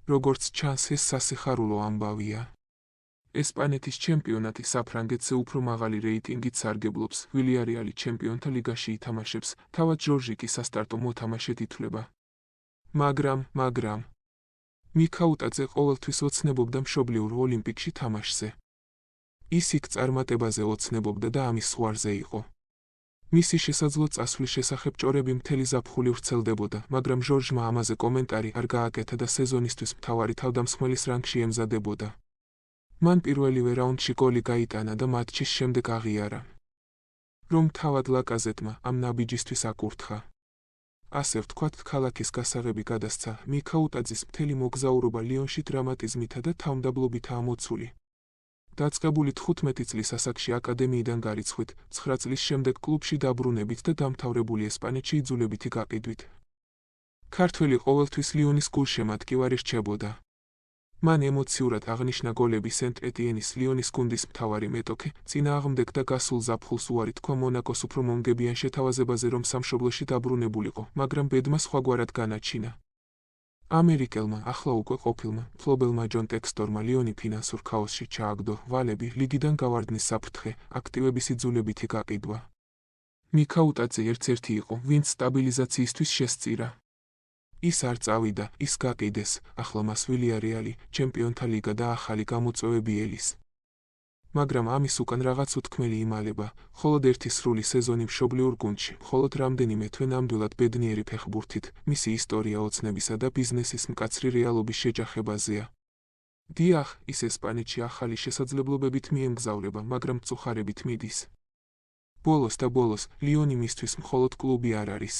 როგორც ჩანს, ეს სასიხარულო ამბავია. ესპანეთის ჩემპიონატი საფრანგეთზე უფრო მაღალი რეიტინგით სარგებლობს, ვილიარეალი ჩემპიონთა ლიგაში ითამაშებს, თავად ჟორჟი კი სასტარტო მოთამაშედ ითვლება. მაგრამ მიქაუტაძე ყოველთვის ოცნებობდა მშობლიურ ოლიმპიკში თამაშზე. ის იქ წარმატებაზე ოცნებობდა და ამის ზღვარზე იყო. მისი შესაძლო წასვლის შესახებ ჭორები მთელი ზაფხული ვრცელდებოდა, მაგრამ ჟორჟმა ამაზე კომენტარი არ გააკეთა და სეზონისთვის მთავარი თავდამსხმელის რანგში ემზადებოდა. მან პირველივე რაუნდში გოლი გაიტანა და მატჩის შემდეგ აღიარა, რომ თავად ლაკაზეტმა ამ ნაბიჯისთვის აკურთხა. ასე ვთქვათ, ქალაქის გასაღები გადასცა, მიქაუტაძის მთელი მოგზაურობა ლიონში დრამატიზმითა და თავმდაბლობითაა მოცული. დაწყებული 15 წლის ასაკში აკადემიიდან გარიცხვით, 9 წლის შემდეგ კლუბში დაბრუნებით და დამთავრებული ესპანეთში იძულებითი გაყიდვით. ქართველი ყოველთვის ლიონის გულშემატკივარი რჩებოდა. მან ემოციურად აღნიშნა გოლები სენტ-ეტიენის ლიონის გუნდის მთავარი მეტოქე, წინააღმდეგ და გასულ ზაფხულს უარი თქვა მონაკოს უფრო მომგებიან შეთავაზებაზე, რომ სამშობლოში დაბრუნებულიყო, მაგრამ ბედმა სხვაგვარად განაჩინა. ამერიკელმა, ახლა უკვე ყოფილმა, მფლობელმა ჯონ ტექსტორმა ლიონი ფინანსურ ქაოსში ჩააგდო, ვალები, ლიგიდან გავარდნის საფრთხე, აქტივების იძულებითი გაყიდვა. მიქაუტაძე ერთ-ერთი იყო, ვინც სტაბილიზაციისთვის შესწირა. ის არ წავიდა, ის გაყიდეს, ახლა მას ვილიარეალი, ჩემპიონთა ლიგა და ახალი გამოწვევები ელის. მაგრამ ამის უკან რაღაც უთქმელი იმალება, მხოლოდ ერთი სრული სეზონი მშობლიურ გუნდში, მხოლოდ რამდენიმე თვე ნამდვილად ბედნიერი ფეხბურთით, მისი ისტორია ოცნებისა და ბიზნესის მკაცრი რეალობის შეჯახებაზეა. დიახ, ის ესპანეთში ახალი შესაძლებლობებით მიემგზავრება, მაგრამ მწუხარებით მიდის. ბოლოს, ლიონი მისთვის მხოლოდ კლუბი არ არის.